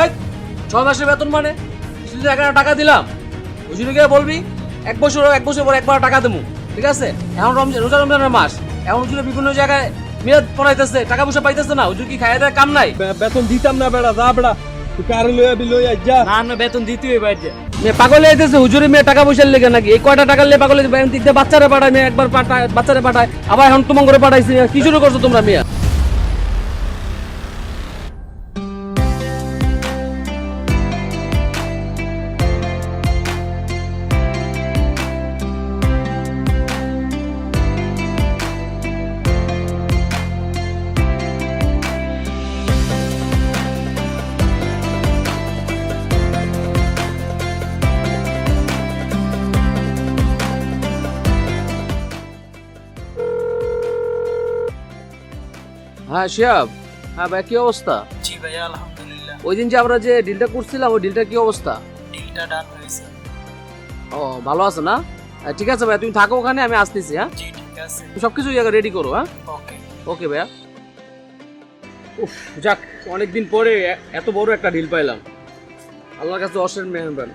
এই 6 মাসের বেতন মানে শুধু 11 টাকা দিলাম। হুজুরকে বলবি এক বছর পর একবার টাকা দেবো, ঠিক আছে? এখন রোজা রমজানের মাস, এখন হুজুরে বিভিন্ন জায়গায় মেয়াদ পড়াইতেছে, টাকা পয়সা পাইতেছে না। হুজুর কি খাইয়ে দেয় কাম নাই? বেতন দিতাম না বেড়া, যা বেড়া তুই কারে লই আই যা। না বেতন দিতে হবে বাইরে। মেয়ে পাগল হইতেছে হুজুরে, মেয়ে টাকা পয়সার লেগে নাকি? এই কয়টা টাকা লে পাগল হইতে? বাচ্চারা পাঠায়, মেয়ে একবার বাচ্চারা পাঠায়, আবার এখন তোমার করে পাঠাইছি। কি শুরু করছো তোমরা মেয়ে? হ্যাঁ শিয়াব, হ্যাঁ ভাই, কি অবস্থা? জি ভাইয়া আলহামদুলিল্লাহ। ওই দিন যে আমরা যে ডিলটা করছিলাম, ওই ডিলটার কি অবস্থা? ডিলটা ডান হয়েছে। ও ভালো আছে না? ঠিক আছে ভাই, তুমি থাকো ওখানে, আমি আসতেছি। হ্যাঁ জি ঠিক আছে। তুমি সবকিছু রেডি করো। হ্যাঁ ওকে ওকে ভাইয়া। উফ, যাক, অনেকদিন পরে এত বড় একটা ডিল পাইলাম। আল্লাহর কাছে অশেষ মেহরবান।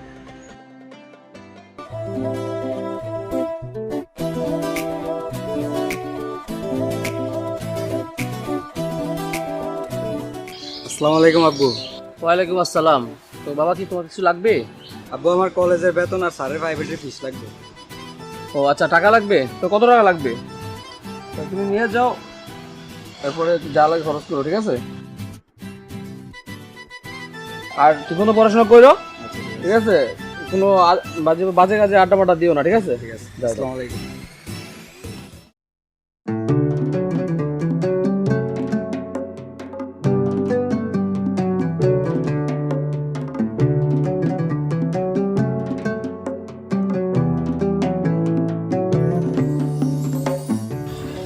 আসসালামু আলাইকুম আব্বু। ওয়ালাইকুম আসসালাম। তো বাবা, কি তোমার কিছু লাগবে? আব্বু আমার কলেজের বেতন আর স্যারের প্রাইভেটের ফিস লাগবে। ও আচ্ছা, টাকা লাগবে তো? কত টাকা লাগবে? তা তুমি নিয়ে যাও, তারপরে যা লাগে খরচ করো, ঠিক আছে? আর ঠিক মতো পড়াশোনা করো, ঠিক আছে? কোনো বাজে বাজে কাজে আড্ডা মাড্ডা দিও না, ঠিক আছে? ঠিক আছে, যাও, যাও। আসসালামু আলাইকুম।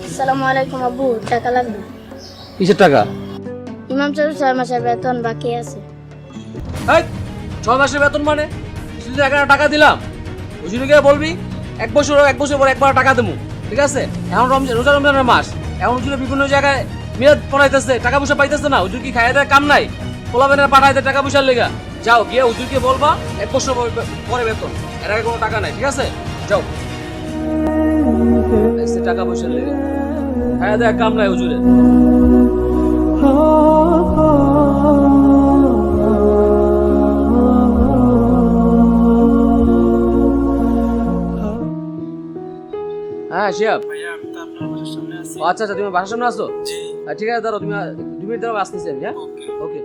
আসসালামু আলাইকুম আব্বু, টাকা লাগবে। কিসের টাকা? ইমাম সাহেব 6 মাসের বেতন বাকি আছে। এই 6 মাসের বেতন মানে শুধু 11 টাকা দিলাম। হুজুরকে বলবি এক বছর পর একবার টাকা দেবো, ঠিক আছে? এখন রোজা রমজানের মাস, এখন হুজুরে বিভিন্ন জায়গায় মেয়াদ পড়াইতেছে, টাকা পয়সা পাইতেছে না। হুজুর কি খাইয়ে দেয় কাম নাই? পোলাবেনের পাঠাই দেয় টাকা পয়সার লেগা। যাও গিয়ে হুজুরকে বলবা 1 বছর পরে বেতন, এর আগে কোনো টাকা নাই, ঠিক আছে? যাও। এসে টাকা পয়সার লেগে খাইয়ে দেয় কাম নাই হুজুরে। হ্যাঁ শিয়াব। ভাইয়া আমি তো আপনার বাসার সামনে আছি। আচ্ছা আচ্ছা, তুমি বাসার সামনে আসো? জি ঠিক আছে, দাঁড়াও, তুমি 2 মিনিট দাঁড়াও, আসতেছি আমি। হ্যাঁ ওকে। ওকে।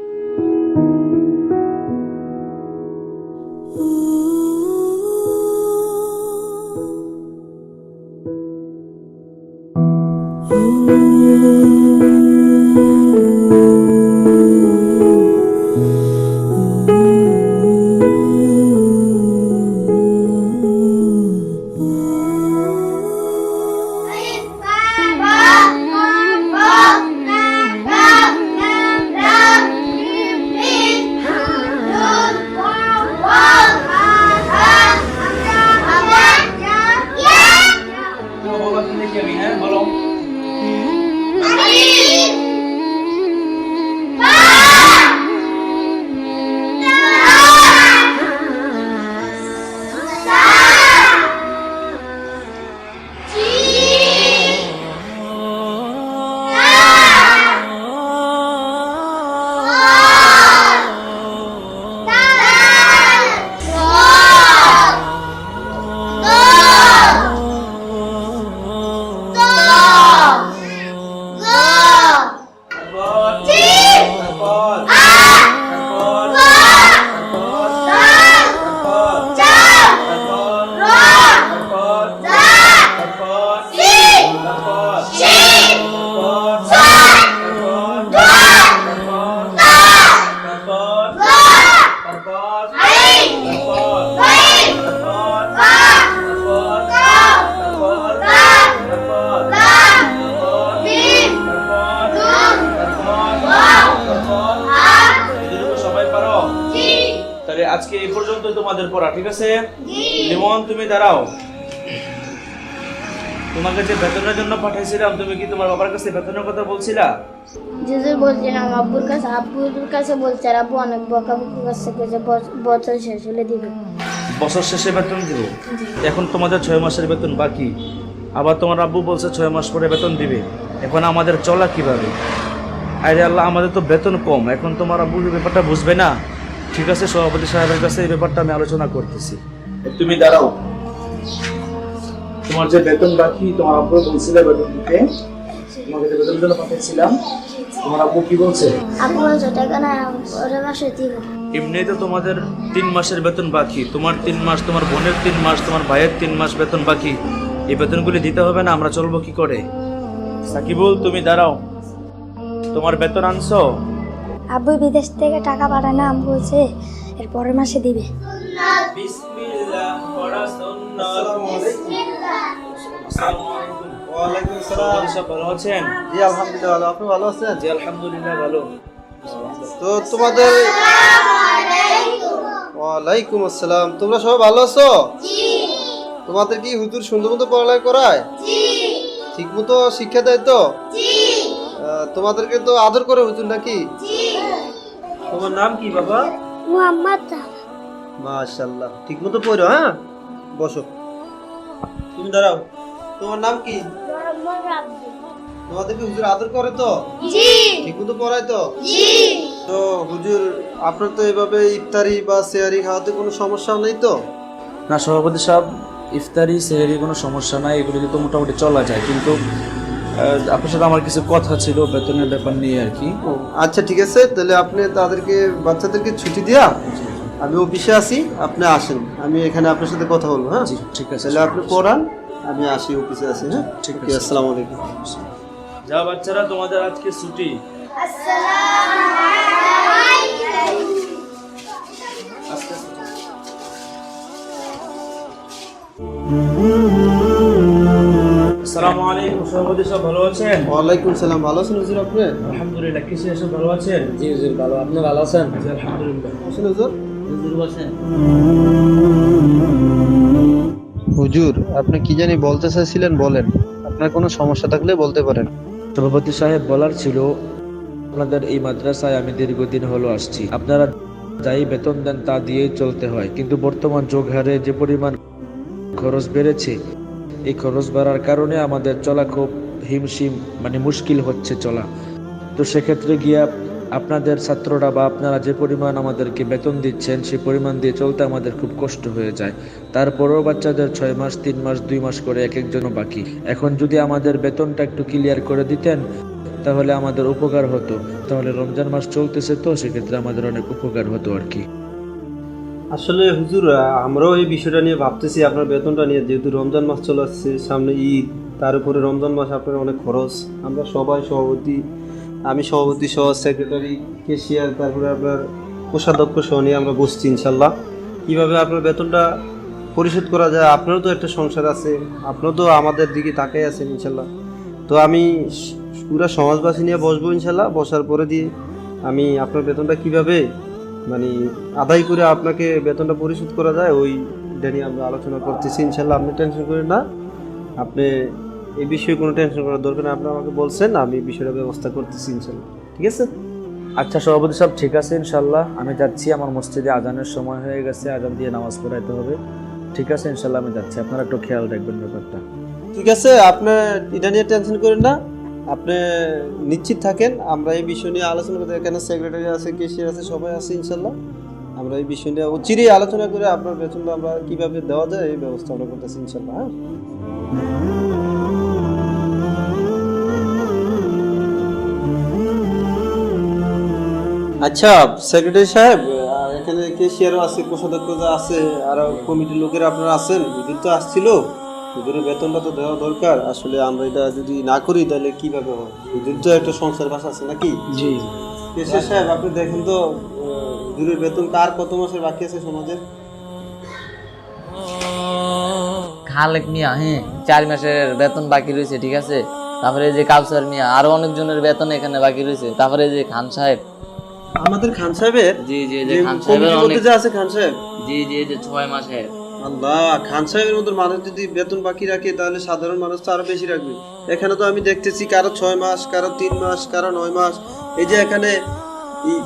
আজকে এই পর্যন্ত তোমাদের পড়া, ঠিক আছে? লিমন তুমি দাঁড়াও। তোমাকে যে বেতনের জন্য পাঠাইছিলাম, তুমি কি তোমার বাবার কাছে বেতনের কথা বলছিলা? হুজুর বলছিলাম আব্বুর কাছে বলছে, আর আব্বু অনেক বকাবকি করছে যে বছর শেষ হলে দিবে। বছর শেষে বেতন দিব? এখন তোমাদের 6 মাসের বেতন বাকি, আবার তোমার আব্বু বলছে 6 মাস পরে বেতন দিবে। এখন আমাদের চলা কিভাবে? আরে আল্লাহ, আমাদের তো বেতন কম, এখন তোমার আব্বু এই ব্যাপারটা বুঝবে না। ঠিক আছে, সভাপতি সাহেবের কাছে এই ব্যাপারটা আমি আলোচনা করতেছি। তুমি দাঁড়াও, তোমার যে বেতন বাকি, তোমার আব্বু বলছিল বেতন দিতে, তোমাকে যে বেতনের জন্য পাঠিয়েছিলাম, তোমার আব্বু কি বলছে? আব্বু বলছে টাকা না ওরা মাসে দিবে। এমনি তো তোমাদের 3 মাসের বেতন বাকি, তোমার 3 মাস, তোমার বোনের 3 মাস, তোমার ভাইয়ের 3 মাস বেতন বাকি। এই বেতনগুলি দিতে হবে না? আমরা চলবো কি করে? সাকিবুল, তুমি দাঁড়াও, তোমার বেতন আনছো? আব্বু বিদেশ থেকে টাকা পাঠায় না, আম্মু বলছে এর পরের মাসে দিবে। বিসমিল্লাহ, পড়া সুন্নাত। ওয়ালাইকুম আসসালাম। সব ভালো আছেন? জি আলহামদুলিল্লাহ ভালো। আপনি ভালো আছেন? জি আলহামদুলিল্লাহ ভালো। তো তোমাদের ওয়ালাইকুম আসসালাম। তোমরা সবাই ভালো আছো? তোমাদের কি হুজুর সুন্দর মতো পড়ালেখা করায়? ঠিক মতো শিক্ষা দেয় তো? তোমাদেরকে তো আদর করে হুজুর নাকি? তোমার নাম কি বাবা? মুহাম্মদ। মাশাআল্লাহ, ঠিক মতো পড়ো। হ্যাঁ, বসো। তুমি দাঁড়াও, তোমার নাম কি? তোমাদেরকে হুজুর আদর করে তো? ঠিক মতো পড়ায় তো? তো হুজুর, আপনার তো এভাবে ইফতারি বা সেহারি খাওয়াতে কোনো সমস্যা নেই তো? না সভাপতি সাহেব, ইফতারি সেহরি কোনো সমস্যা নাই, এগুলো তো মোটামুটি চলা যায়, কিন্তু আপনার সাথে আমার কিছু কথা ছিল বেতনের ব্যাপার নিয়ে আর কি। আচ্ছা ঠিক আছে, তাহলে আপনি তাদেরকে বাচ্চাদেরকে ছুটি দিয়া আমি অফিসে আসি, আপনি আসেন, আমি এখানে আপনার সাথে কথা বলবো। হ্যাঁ জি ঠিক আছে। তাহলে আপনি পড়ান, আমি আসি, অফিসে আসি। হ্যাঁ ঠিক ওকে, আসসালামু আলাইকুম। যাও বাচ্চারা, তোমাদের আজকে ছুটি। আসসালামু আলাইকুম। সভাপতি সব ভালো আছেন? ওয়ালাইকুম সালাম। ভালো আছেন হুজুর আপনি? আলহামদুলিল্লাহ। কিসে এসব ভালো আছেন? জি হুজুর ভালো, আপনি ভালো আছেন? জি আলহামদুলিল্লাহ। আছেন হুজুর? হুজুর বসেন। হুজুর, আপনি কি জানি বলতে চাইছিলেন, বলেন। আপনার কোনো সমস্যা থাকলে বলতে পারেন। সভাপতি সাহেব, বলার ছিল আপনাদের এই মাদ্রাসায় আমি দীর্ঘদিন হলো আসছি, আপনারা যাই বেতন দেন তা দিয়েই চলতে হয়, কিন্তু বর্তমান যোগ হারে যে পরিমাণ খরচ বেড়েছে, এই খরচ বাড়ার কারণে আমাদের চলা খুব হিমশিম, মানে মুশকিল হচ্ছে চলা। তো সেক্ষেত্রে গিয়া আপনাদের ছাত্ররা বা আপনারা যে পরিমাণ আমাদেরকে বেতন দিচ্ছেন, সেই পরিমাণ দিয়ে চলতে আমাদের খুব কষ্ট হয়ে যায়। তারপরেও বাচ্চাদের 6 মাস, 3 মাস, 2 মাস করে এক একজনও বাকি। এখন যদি আমাদের বেতনটা একটু ক্লিয়ার করে দিতেন তাহলে আমাদের উপকার হতো, তাহলে রমজান মাস চলতেছে তো সেক্ষেত্রে আমাদের অনেক উপকার হতো আর কি। আসলে হুজুর, আমরাও এই বিষয়টা নিয়ে ভাবতেছি, আপনার বেতনটা নিয়ে, যেহেতু রমজান মাস চলে আসছে, সামনে ঈদ, তার উপরে রমজান মাস আপনার অনেক খরচ। আমরা সবাই সভাপতি, আমি সভাপতি সহ সেক্রেটারি, কেশিয়ার, তারপরে আপনার কোষাধ্যক্ষ সহ নিয়ে আমরা বসছি ইনশাল্লাহ কীভাবে আপনার বেতনটা পরিশোধ করা যায়। আপনারও তো একটা সংসার আছে, আপনারও তো আমাদের দিকে তাকাই আছেন ইনশাল্লাহ। তো আমি পুরো সমাজবাসী নিয়ে বসবো ইনশাল্লাহ, বসার পরে দিয়ে আমি আপনার বেতনটা কিভাবে মানে আদায় করে আপনাকে বেতনটা পরিশোধ করা যায়, ওইটা নিয়ে আমরা আলোচনা করতেছি ইনশাল্লাহ। আপনি টেনশন করেন না, আপনি এই বিষয়ে কোনো টেনশন করার দরকার নেই। আপনি আমাকে বলছেন, আমি বিষয়টা ব্যবস্থা করতেছি ইনশাল্লাহ। ঠিক আছে? আচ্ছা সভাপতি সাহেব, ঠিক আছে ইনশাল্লাহ, আমি যাচ্ছি, আমার মসজিদে আজানের সময় হয়ে গেছে, আজান দিয়ে নামাজ পড়াইতে হবে। ঠিক আছে ইনশাল্লাহ, আমি যাচ্ছি, আপনারা একটু খেয়াল রাখবেন ব্যাপারটা। ঠিক আছে, আপনি এটা নিয়ে টেনশন করেন না, আপনি নিশ্চিত থাকেন। আমরা এই বিষয় নিয়ে আলোচনা করতে, এখানে সেক্রেটারি আছে, কেশিয়ার আছে, সবাই আছে ইনশাল্লাহ। আমরা এই বিষয় নিয়ে চিরই আলোচনা করে আপনার বেতনটা আমরা কিভাবে দেওয়া যায় এই ব্যবস্থা আমরা করতেছি ইনশাল্লাহ। হ্যাঁ, আচ্ছা সেক্রেটারি সাহেব, এখানে কেশিয়ারও আছে, কোষাধ্যক্ষ আছে, আর কমিটির লোকেরা আপনারা আছেন। হুজুর তো আসছিল, হুজুরের বেতনটা তো দেওয়া দরকার। আসলে আমরা এটা যদি না করি তাহলে কিভাবে হয়? হুজুর তো একটা সংসার বাস আছে নাকি? জি কেশিয়ার সাহেব, আপনি দেখেন তো হুজুরের বেতন কার কত মাসের বাকি আছে সমাজের? খালেক মিয়া, হ্যাঁ 4 মাসের বেতন বাকি রয়েছে, ঠিক আছে। তারপরে যে কাউসার মিয়া, আরো অনেকজনের বেতন এখানে বাকি রয়েছে। তারপরে যে খান সাহেব, আমাদের খান সাহেবের, জি জি, যে যে খান সাহেবের কমিটির মধ্যে যে আছে খান সাহেব, জি জি, যে 6 মাসের, আল্লাহ, খান সাহেবের মতো মানুষ যদি বেতন বাকি রাখে তাহলে সাধারণ মানুষ তো আরো বেশি রাখবে। এখানে তো আমি দেখতেছি কারো 6 মাস, কারো 3 মাস, কারো 9 মাস। এই যে এখানে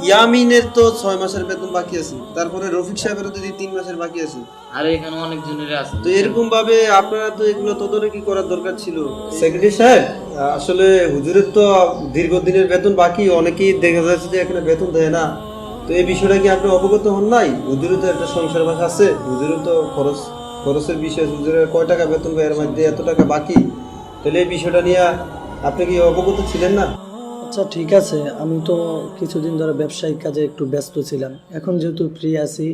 ইয়ামিনের তো 6 মাসের বেতন বাকি আছে, তারপরে রফিক সাহেবেরও যদি 3 মাসের বাকি আছে। আর এখানে অনেক জনের আছে। তো এরকম ভাবে আপনারা তো এগুলো তদারকি করার দরকার ছিল। সেক্রেটারি সাহেব, আসলে হুজুরের তো দীর্ঘদিনের বেতন বাকি, অনেকেই দেখা যাচ্ছে যে এখানে বেতন দেয় না। তো এই বিষয়টা কি আপনি অবগত হন নাই? হুজুরের তো একটা সংসার বাস আছে, হুজুরের তো খরচের বিষয়, হুজুরের কয় টাকা বেতন পায় এর মধ্যে এত টাকা বাকি, তাহলে এই বিষয়টা নিয়ে আপনি কি অবগত ছিলেন না? আচ্ছা ঠিক আছে, আমি তো কিছুদিন ধরে ব্যবসায়িক কাজে একটু ব্যস্ত ছিলাম, এখন যেহেতু ফ্রি আছি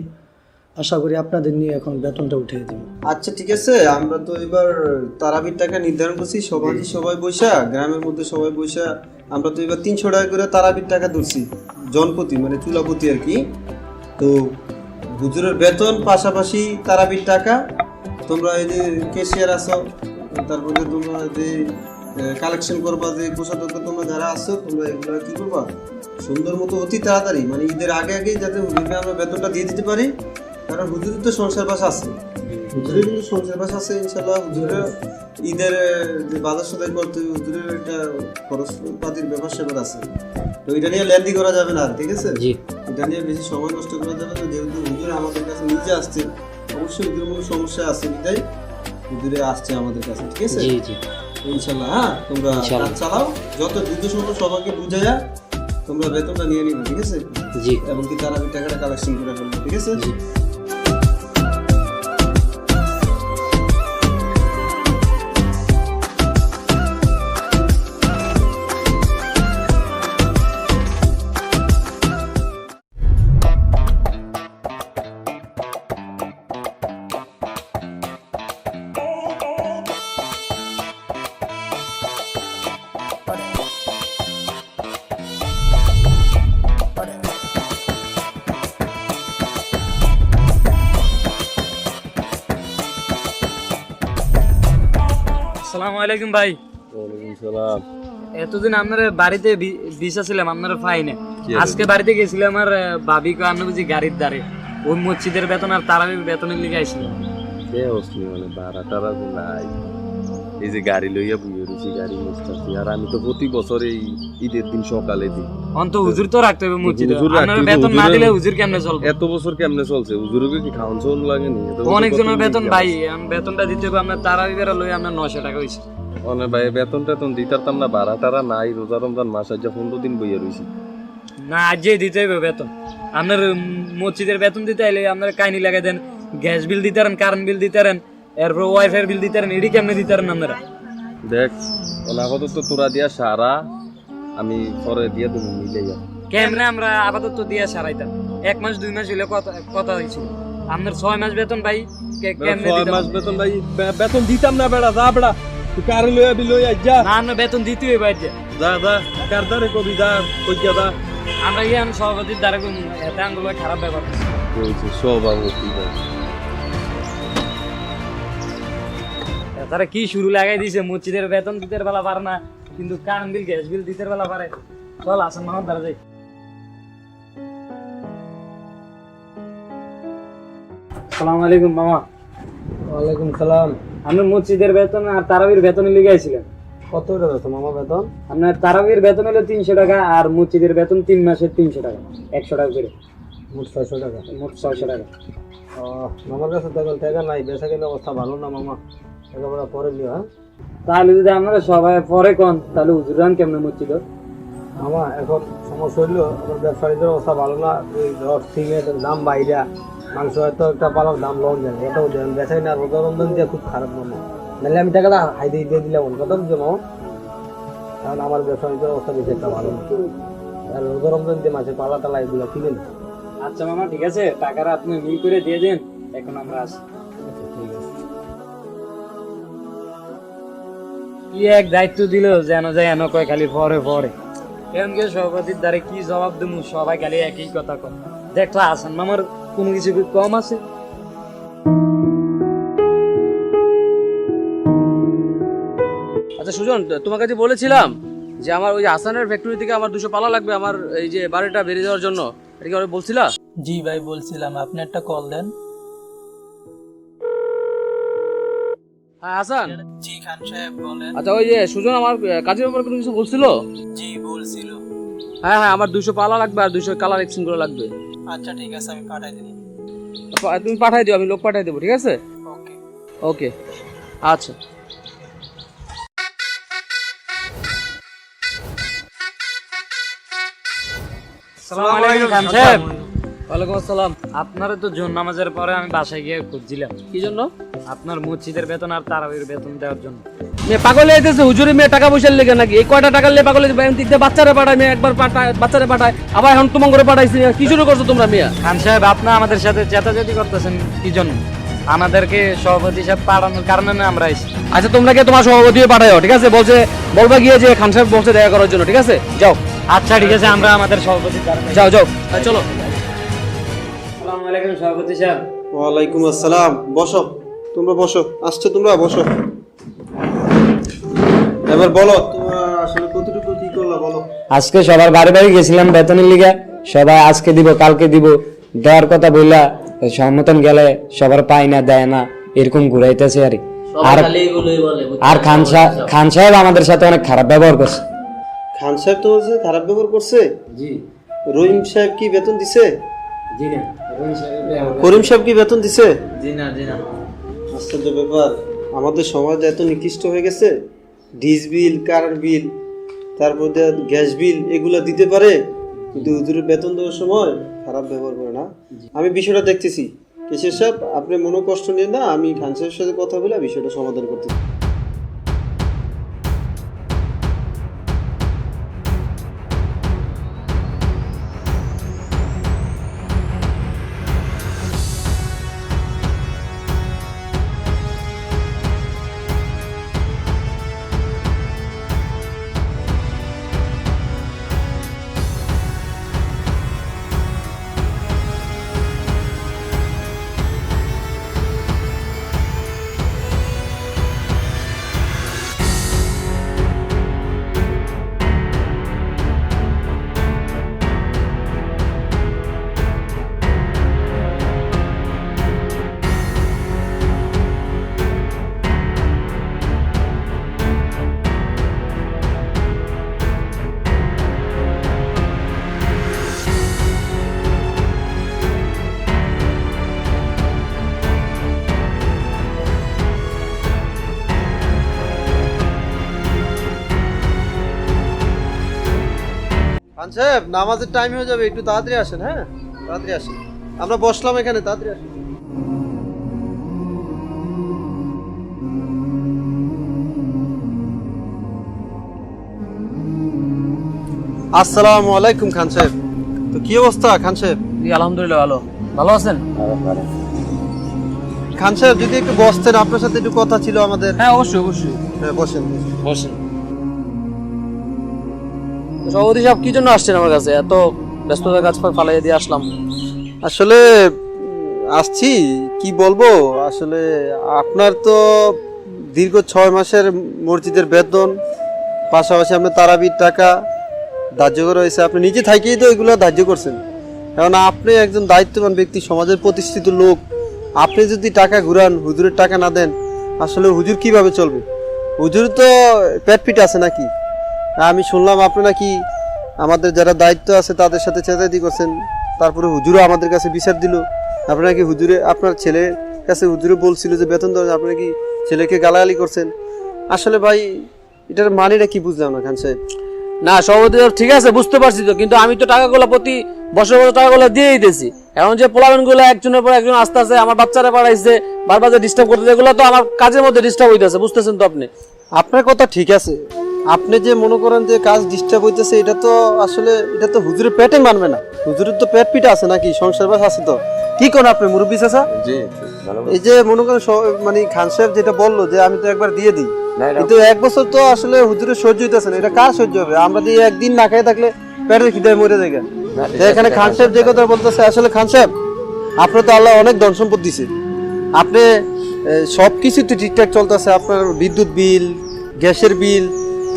আশা করি আপনাদের নিয়ে এখন বেতনটা উঠিয়ে দিব। আচ্ছা ঠিক আছে, আমরা তো এবার তারাবির টাকা নির্ধারণ করছি, সবাই বৈশা গ্রামের মধ্যে সবাই বৈশা আমরা তো এবার 300 টাকা করে তারাবির টাকা ধরছি জনপ্রতি, মানে চুলাপতি আর কি। তো হুজুরের বেতন পাশাপাশি তারাবির টাকা, তোমরা এই যে ক্যাশিয়ার আছো, তারপরে তোমরা যে কালেকশন করবা, যে কোষাধ্যক্ষ তোমরা যারা আছো, তোমরা এগুলো কি করবা সুন্দর মতো অতি তাড়াতাড়ি, মানে ঈদের আগে আগেই যাতে হুজুরকে আমরা বেতনটা দিয়ে দিতে পারি। কারণ হুজুরের তো সংসার বাস আছে, হুজুরের কিন্তু সংসার বাস আছে ইনশাল্লাহ। হুজুরের ঈদের যে বাজার সদাই করতে হুজুরের একটা খরচপাতির ব্যাপার স্যাপার আছে, তো এটা নিয়ে লেন্দি করা যাবে না, ঠিক আছে? এটা নিয়ে বেশি সময় নষ্ট করা যাবে না, যেহেতু হুজুর আমাদের কাছে নিজে আসছে, অবশ্যই হুজুরের কোনো সমস্যা আছে বিধাই হুজুরে আসছে আমাদের কাছে, ঠিক আছে? ইনশাল্লাহ। হ্যাঁ, তোমরা কাজ চালাও, যত দ্রুত সম্ভব সবাইকে বুঝাইয়া তোমরা বেতনটা নিয়ে নিবে, ঠিক আছে? এবং কি তারা টাকাটা কালেকশন করে ফেলবে, ঠিক আছে? আসসালামু আলাইকুম ভাই। এতদিন আপনার বাড়িতে ভিসা ছিলাম, আপনার ফাইনে আজকে বাড়িতে গেছিলাম, আমার ভাবি কো আপনি বুঝি গাড়ির দ্বারে ওই মসজিদের বেতন আর তারাবির বেতনের লিগে আইছিলাম। মানে ভাড়া টাড়া নাই, এই যে গাড়ি লইয়া বুঝে রয়েছি, গাড়ি মুছতেছি। আর আমি তো প্রতি বছর এই ঈদের দিন সকালে দিই। অন্ত হুজুর তো রাখতে হবে মসজিদে, আপনার বেতন না দিলে হুজুর কেমনে চলবে? এত বছর কেমনে চলছে? হুজুরকে কি খাওয়ান চল লাগেনি? অনেকজনের বেতন ভাই, বেতনটা দিতে হবে আপনার তারাবি বেরা লই আপনার 900 টাকা হইছে। অনেক ভাই বেতন টেতন দিতারতাম না, ভাড়া টাড়া নাই। রোজা রমজান মাস আজ 15 দিন বইয়া রয়েছি। না আজই দিতে হবে বেতন। আপনার মসজিদের বেতন দিতে আইলে আপনার কাহিনী লাগাই দেন, গ্যাস বিল দিতারেন, কারেন্ট বিল দিতারেন, এরপর ওয়াইফাই বিল দিতারেন, এডি কেমনে দিতারেন আপনারা? দেখ আপাতত তোরা দিয়া সারা, আমি পরে দিয়ে দেবো মিলাইয়া। কেমনে আমরা আপাতত দিয়া সারাইতাম? 1 মাস 2 মাস হইলে কথা হয়েছিল, আপনার 6 মাস বেতন ভাই কেমনে 6 দিতাম? মাস বেতন ভাই বেতন দিতাম না বেড়া, যা বেড়া তুই কার লইয়া বি লইয়া যা। না আমরা বেতন দিতে হইব আজ, যা যা কার দারে কবি যা কইয়া যা। আমরা গিয়ে আমি সভাপতির দ্বারা এতে আঙ্গুলো খারাপ ব্যাপার কইছে সভাপতি ভাই। তারা কি শুরু লাগাই দিছে, মসজিদের বেতন দিতে বেলা পারে না, কিন্তু কারেন্ট বিল গ্যাস বিল দিতে বেলা পারে। চল আসেন মামার দ্বারা যাই। আসসালামু আলাইকুম মামা। ওয়ালাইকুম সালাম। আমি মসজিদের বেতন আর তারাবির বেতনে লিগে আইছিলাম। কত টাকা আছে মামা বেতন? আপনার তারাবির বেতন হলো 300 টাকা, আর মসজিদের বেতন 3 মাসের 300 টাকা, 100 টাকা করে, মোট 600 টাকা। মোট 600 টাকা। মামার কাছে তখন টাকা নাই, বেচা কেনার অবস্থা ভালো না মামা, একেবারে পরে নিও। হ্যাঁ, তাহলে যদি আপনারা সবাই পরে কন তাহলে হুজুরান কেমনে মসজিদ? মামা এখন সমস্যা হইলো আমার ব্যবসায়ীদের অবস্থা ভালো না, ওই ধর সিমের দাম বাইরা, মাংস হয়তো একটা পালার দাম লন যায়, এটাও বেচা কিনা রোজা রমজান দিয়ে খুব খারাপ মামা। নাহলে আমি টাকাটা হাই দিয়ে দিলাম অন্য কথা বুঝছো মামা, কারণ আমার ব্যবসায়ীদের অবস্থা বেশি একটা ভালো না, আর রোজা রমজান দিয়ে মাছের পালা টালা এগুলো কিনে না। আচ্ছা মামা ঠিক আছে, টাকাটা আপনি মিল করে দিয়ে দেন, এখন আমরা আসি। ঠিক আছে। কি এক দায়িত্ব দিল যেন যায় এন কয় খালি পরে পরে, এমনকি সভাপতির দ্বারে কি জবাব দেবো, সবাই খালি একই কথা কয়। দেখলা আসান মামার কোনো কিছু কম আছে? আচ্ছা সুজন, তোমার কাছে বলেছিলাম যে আমার ওই হাসানের ফ্যাক্টরি থেকে আমার 200 পালা লাগবে আমার এই যে বাড়িটা বেরিয়ে যাওয়ার জন্য, এটা কি বলছিলা? জি ভাই বলছিলাম, আপনি একটা কল দেন। হ্যাঁ হাসান। জি খান সাহেব বলেন। আচ্ছা ওই যে সুজন আমার কাজের ব্যাপারে কোনো কিছু বলছিল? জি বলছিল। হ্যাঁ হ্যাঁ, আমার 200 পালা লাগবে আর 200 কালার এক্সচেঞ্জ করে লাগবে। আচ্ছা ঠিক আছে, আমি পাঠাই দেব। তুমি পাঠাই দিও, আমি লোক পাঠাই দেবো, ঠিক আছে? ওকে ওকে আচ্ছা। আসসালামু আলাইকুম খান সাহেব। ওয়ালাইকুম আসসালাম। আপনার তো জোন নামাজের পরে আমি বাসায় গিয়ে খুঁজছিলাম কি জন্য? আপনার মসজিদের বেতন আর তারাবির বেতন দেওয়ার জন্য। মেয়ে পাগল হইতেছে, হুজুরি মেয়ে টাকা পয়সার লেগে নাকি? এই কয়টা টাকা লেগে পাগল ব্যাংক থেকে বাচ্চারা পাঠায়, মেয়ে একবার পাঠায় বাচ্চারা পাঠায়, আবার এখন তোমার করে পাঠাইছি। কি শুরু করছো তোমরা মিয়া? খান সাহেব আপনি আমাদের সাথে চেতাচেতি করতেছেন কি জন্য? আমাদেরকে সভাপতি হিসাবে পাঠানোর কারণে না আমরা আইছি। আচ্ছা তোমরা কি তোমার সভাপতি পাঠাও, ঠিক আছে? বলছে বলবা গিয়ে যে খান সাহেব বলছে দেখা করার জন্য, ঠিক আছে? যাও। আচ্ছা ঠিক আছে, আমরা আমাদের সভাপতির কারণে যাও যাও, চলো। আসসালামু আলাইকুম সভাপতি সাহেব। ওয়ালাইকুম আসসালাম। বসো, তোমরা বসো। আসছো তোমরা, বসো। এবার বলো তোমরা আসলে কতটুকু কি করলা বলো। আজকে সবার বাড়ি বাড়ি গেছিলাম বেতনের লিগে, সবাই আজকে দিব কালকে দিব দেওয়ার কথা বললা, সম্মতন গেলে সবার পাই না দেয় না এরকম ঘুরাইতেছে আর কি। আর খান সাহেব আমাদের সাথে অনেক খারাপ ব্যবহার করছে। খান সাহেব তোমার সাথে খারাপ ব্যবহার করছে? জি রহিম সাহেব কি বেতন দিছে? জি না। করিম সাহেব কি বেতন দিছে? জি না জি না। আশ্চর্য ব্যাপার, আমাদের সমাজ এত নিকৃষ্ট হয়ে গেছে। ডিশ বিল, কারেন্ট বিল, তারপর গ্যাস বিল এগুলা দিতে পারে, কিন্তু হুজুরের বেতন দেওয়ার সময় খারাপ ব্যবহার করে না। আমি বিষয়টা দেখতেছি। কেশর সাহেব আপনি মনে কষ্ট নিয়ে না, আমি খান সাহেবের সাথে কথা বলে বিষয়টা সমাধান করতেছি। খান সাহেব নামাজের টাইম হয়ে যাবে, একটু তাড়াতাড়ি আসেন। হ্যাঁ তাড়াতাড়ি আসেন, আমরা বসলাম এখানে, তাড়াতাড়ি আসেন। আসসালামু আলাইকুম খান সাহেব। তো কি অবস্থা খান সাহেব? জি আলহামদুলিল্লাহ ভালো। ভালো আছেন? খান সাহেব যদি একটু বসতেন, আপনার সাথে একটু কথা ছিল আমাদের। হ্যাঁ অবশ্যই অবশ্যই, হ্যাঁ বসেন। বসেন। সভাপতি সাহেব কি জন্য আসছেন আমার কাছে? এত ব্যস্ততার কাজ ফালাই দিয়ে আসলাম। আসলে আসছি কি বলবো, আসলে আপনার তো দীর্ঘ 6 মাসের মসজিদের বেতন, পাশাপাশি আপনার তারাবির টাকা ধার্য করা হয়েছে। আপনি নিজে থাকেই তো এগুলো ধার্য করছেন। কারণ আপনি একজন দায়িত্ববান ব্যক্তি, সমাজের প্রতিষ্ঠিত লোক। আপনি যদি টাকা ঘুরান, হুজুরের টাকা না দেন, আসলে হুজুর কিভাবে চলবে? হুজুর তো পেট পিট আছে নাকি? আমি শুনলাম আপনি নাকি আমাদের যারা দায়িত্ব আছে তাদের সাথে চেঁচাইতি করছেন, তারপরে হুজুরও আমাদের কাছে বিচার দিল। আপনি নাকি হুজুরে আপনার ছেলের কাছে হুজুরে বলছিল যে বেতন দেওয়া, আপনি নাকি ছেলেকে গালাগালি করছেন। আসলে ভাই এটার মানেটা কি বুঝলাম না খান সাহেব। না সভাপতি সাহেব ঠিক আছে বুঝতে পারছি তো, কিন্তু আমি তো টাকাগুলো প্রতি বছর বছর টাকাগুলো দিয়েই দিয়েছি। এখন যে পোলাবেন গুলো একজনের পর একজন আস্তে আস্তে আমার বাচ্চারা পাঠাইছে, বারবার যে ডিস্টার্ব করতেছে, এগুলো তো আমার কাজের মধ্যে ডিস্টার্ব হইতেছে, বুঝতেছেন তো আপনি? আপনার কথা ঠিক আছে, আপনি যে মনে করেন যে কাজ ডিস্টার্ব হইতেছে, এটা তো আসলে এটা তো হুজুরের পেটে মানবে না। হুজুরের তো পেট পিঠা আছে নাকি, সংসার বাস আছে তো। কি কোন আপনি মুরব্বী চাচা? জি এই যে মনে করেন মানে খান সাহেব যেটা বললো যে আমি তো একবার দিয়ে দিই, কিন্তু 1 বছর তো আসলে হুজুরের সহ্য হইতেছে না। এটা কার সহ্য হবে? আমরা যে একদিন না খাই থাকলে পেটের খিদায় মরে যায়। এখানে খান সাহেব যে কথা বলতেছে, আসলে খান সাহেব আপনার তো আল্লাহ অনেক ধন সম্পদ দিছে, আপনি সব কিছু তো ঠিকঠাক চলতেছে। আপনার বিদ্যুৎ বিল, গ্যাসের বিল,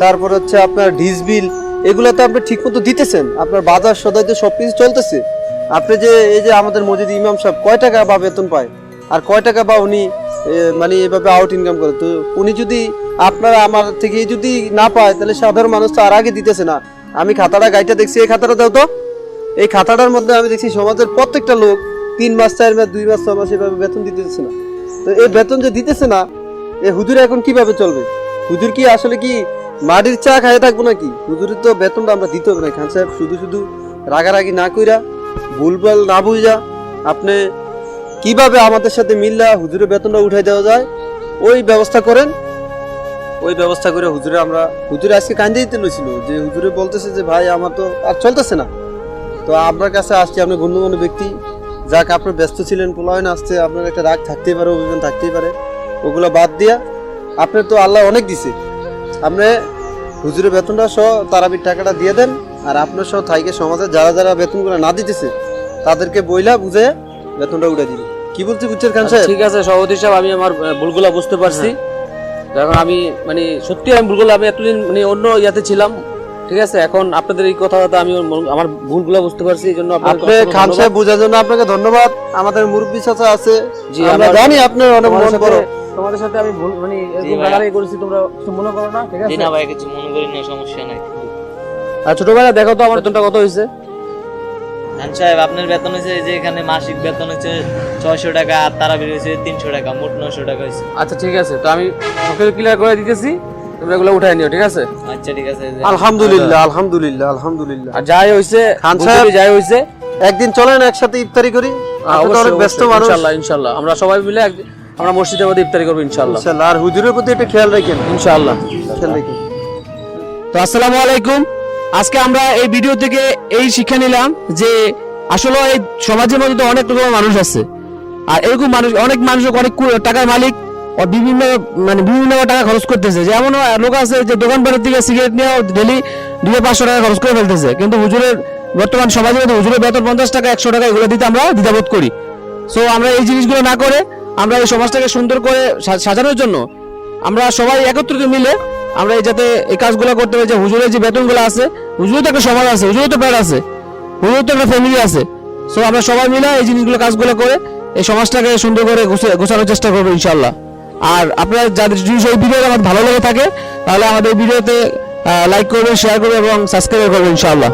তারপর হচ্ছে আপনার ডিশ বিল, এগুলো তো আপনি ঠিক মতো দিতেছেন। আপনার বাজার সদাই তো সব কিছু চলতেছে। আপনি যে এই যে আমাদের মসজিদ ইমাম সাহেব কয় টাকা বা বেতন পায়, আর কয় টাকা বা উনি মানে এভাবে আউট ইনকাম করে। তো উনি যদি আপনারা আমার থেকে যদি না পায় তাহলে সাধারণ মানুষ তো আর আগে দিতেছে না। আমি খাতাটা গাইটা দেখছি, এই খাতাটা দাও তো। এই খাতাটার মধ্যে আমি দেখছি সমাজের প্রত্যেকটা লোক 3 মাস 4 মাস 2 মাস 6 মাস এভাবে বেতন দিতেছে না। তো এই বেতন যে দিতেছে না, এই হুজুর এখন কিভাবে চলবে? হুজুর কি আসলে কি মাটির চা খাইয়ে থাকবো নাকি? হুজুরের তো বেতনটা আমরা দিতে হবে না। খান সাহেব শুধু শুধু রাগারাগি না কইরা, ভুলভাল না বুঝা, আপনি কিভাবে আমাদের সাথে মিল্লা হুজুরের বেতনটা উঠাই দেওয়া যায় ওই ব্যবস্থা করেন। ওই ব্যবস্থা করে হুজুরে হুজুরে আজকে কান্দে দিতে লইছিল যে হুজুরে বলতেছে যে ভাই আমার তো আর চলতেছে না। তো আপনার কাছে আসছি, আপনি গণ্যমান্য ব্যক্তি, যাক আপনার ব্যস্ত ছিলেন, পোলায়ন আসছে, আপনার একটা রাগ থাকতেই পারে, অভিমান থাকতেই পারে, ওগুলো বাদ দিয়া আপনি তো আল্লাহ অনেক দিছে, আপনি হুজুরের বেতনটা সহ তারাবির টাকাটা দিয়ে দেন। আর আপনার সহ থাইকে সমাজে যারা যারা বেতনগুলো না দিতেছে তাদেরকে বইলা বুঝে বেতনটা উঠে দিবে। কি বলছি বুঝছেন খান সাহেব? ঠিক আছে সভাপতি সাহেব, আমি আমার ভুলগুলো বুঝতে পারছি। এখন আমি মানে সত্যি আমি ভুলগুলো, আমি এতদিন মানে অন্য ইয়াতে ছিলাম, ঠিক আছে। এখন আপনাদের এই কথাটা আমি আমার ভুলগুলো বুঝতে পারছি, এই জন্য আপনি খান সাহেব বোঝার জন্য আপনাকে ধন্যবাদ। আমাদের মুরব্বী চাচা আছে, জি, আমরা জানি আপনার অনেক মন বড়। তোমাদের সাথে আমি ভুল মানে এরকম রাগারাগি করেছি, তোমরা কিছু মনে করো না, ঠিক আছে? না ভাই, কিছু মনে করি না, সমস্যা নাই। আর ছোট ভাইরা দেখো তো আমার বেতনটা কত হয়েছে। খান সাহেব, আপনার বেতন হয়েছে যে এখানে মাসিক বেতন হচ্ছে 600 টাকা, আর তারাবির হয়েছে 300 টাকা, মোট 900 টাকা হয়েছে। আচ্ছা ঠিক আছে, তো আমি ওকে ক্লিয়ার করে দিতেছি, তোমরা এগুলো উঠাই নিও, ঠিক আছে? আচ্ছা ঠিক আছে। আলহামদুলিল্লাহ আলহামদুলিল্লাহ আলহামদুলিল্লাহ। আর যাই হইছে খান সাহেব, যাই হইছে, একদিন চলেন একসাথে ইফতারি করি। আপনি তো অনেক ব্যস্ত মানুষ। ইনশাআল্লাহ ইনশাআল্লাহ আমরা সবাই মিলে আমরা মসজিদের মধ্যে ইফতারি করবো ইনশাআল্লাহ। ইনশাআল্লাহ। আর হুজুরের প্রতি একটা খেয়াল রাখেন ইনশাআল্লাহ। খেয়াল রাখেন। তো আসসালামু আলাইকুম। আজকে আমরা এই ভিডিও থেকে এই শিক্ষা নিলাম যে আসলে এই সমাজের মধ্যে তো অনেক রকমের মানুষ আছে, আর এরকম মানুষ অনেক মানুষ অনেক টাকার মালিক, বিভিন্ন টাকা খরচ করতেছে। যেমন লোক আছে যে দোকানপাটের থেকে সিগারেট নিয়ে ডেলি 200-500 টাকা খরচ করে ফেলতেছে, কিন্তু হুজুরের বর্তমান সমাজের মধ্যে হুজুরের বেতন 50 টাকা 100 টাকা এগুলো দিতে আমরা দ্বিধাবোধ করি। সো আমরা এই জিনিসগুলো না করে আমরা এই সমাজটাকে সুন্দর করে সাজানোর জন্য আমরা সবাই একত্রিত মিলে আমরা যাতে এই কাজগুলো করতে পারি। যে হুজুরের যে বেতনগুলো আছে, হুজুরের তো একটা সমাজ আছে, হুজুরের তো পেট আছে, হুজুরের তো একটা ফ্যামিলি আছে। সো আমরা সবাই মিলে এই জিনিসগুলো কাজগুলো করে এই সমাজটাকে সুন্দর করে গোছানোর চেষ্টা করবো ইনশাআল্লাহ। আর আপনারা যাদের যদি এই ভিডিওটা আমার ভালো লেগে থাকে তাহলে আমাদের ভিডিওতে লাইক করবেন, শেয়ার করবেন এবং সাবস্ক্রাইব করবেন ইনশাআল্লাহ।